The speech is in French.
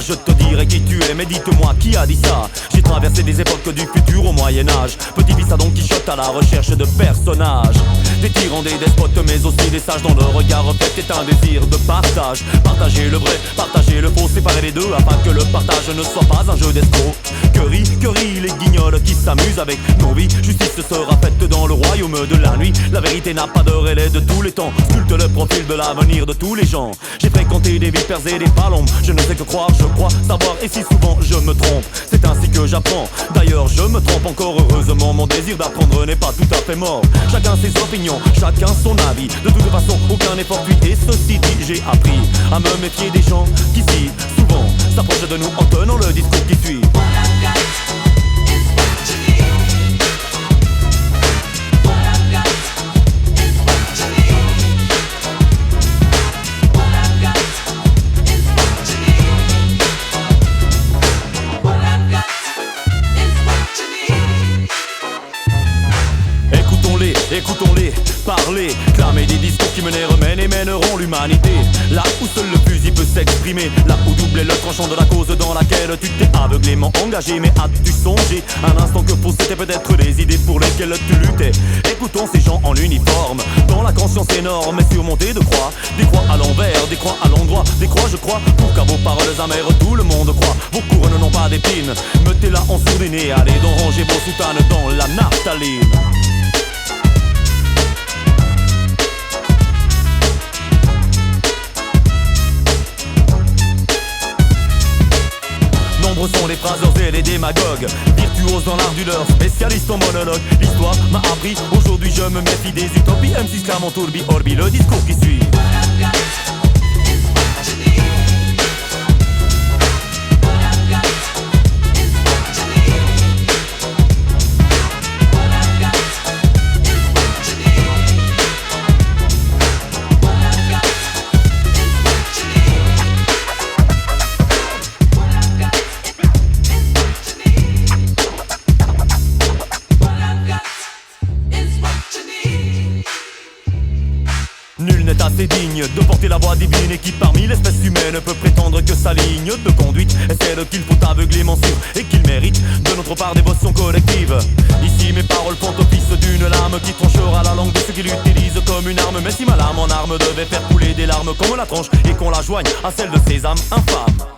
je te dirai qui tu es, mais dites-moi qui a dit ça. J'ai traversé des époques du futur au Moyen-Âge. Petit fils à Don Quichotte à la recherche de personnages. Des tyrans, des despotes, mais aussi des sages dont le regard reflète un désir de partage. Partager le vrai, partager le faux, séparer les deux afin que le partage ne soit pas un jeu d'escroc. Que rient les guignols qui s'amusent avec nos vies. Justice sera faite dans le royaume de la nuit. La vérité n'a pas de relais de tous les temps. Sculpte le profil de l'avenir de tous les gens. J'ai fréquenté des vipères et des palombes. Je ne sais que croire, je crois savoir, et si souvent je me trompe, c'est ainsi que j'apprends. D'ailleurs je me trompe encore heureusement. Mon désir d'apprendre n'est pas tout à fait mort. Chacun ses opinions, chacun son avis. De toute façon aucun effort fuit. Et ceci dit, j'ai appris à me méfier des gens qui si souvent s'approchent de nous en tenant le discours qui suit. Écoutons-les parler, clamer des discours qui menèrent, mènent et mèneront l'humanité. Là où seul le fusil peut s'exprimer, là où doubler le tranchant de la cause dans laquelle tu t'es aveuglément engagé. Mais as-tu songé un instant que pour c'était peut-être des idées pour lesquelles tu luttais? Écoutons ces gens en uniforme, dans la conscience énorme et surmontée de croix. Des croix à l'envers, des croix à l'endroit, des croix je crois, pour qu'à vos paroles amères tout le monde croit. Vos couronnes n'ont pas d'épines, mettez-la en sourdine. Allez donc ranger vos soutanes dans la naphtaline. Nombreux sont les phraseurs et les démagogues, virtuoses dans l'art du leurre, spécialistes en monologue. L'histoire m'a appris, aujourd'hui je me méfie des utopies. M6 clame en tourbi orbi le discours qui suit. Nul n'est assez digne de porter la voix divine, et qui parmi l'espèce humaine peut prétendre que sa ligne de conduite est celle qu'il faut aveuglément suivre et qu'il mérite de notre part dévotion collective. Ici mes paroles font office d'une lame qui tranchera la langue de ceux qui l'utilisent comme une arme. Mais si ma lame en arme devait faire couler des larmes comme la tronche, et qu'on la joigne à celle de ces âmes infâmes,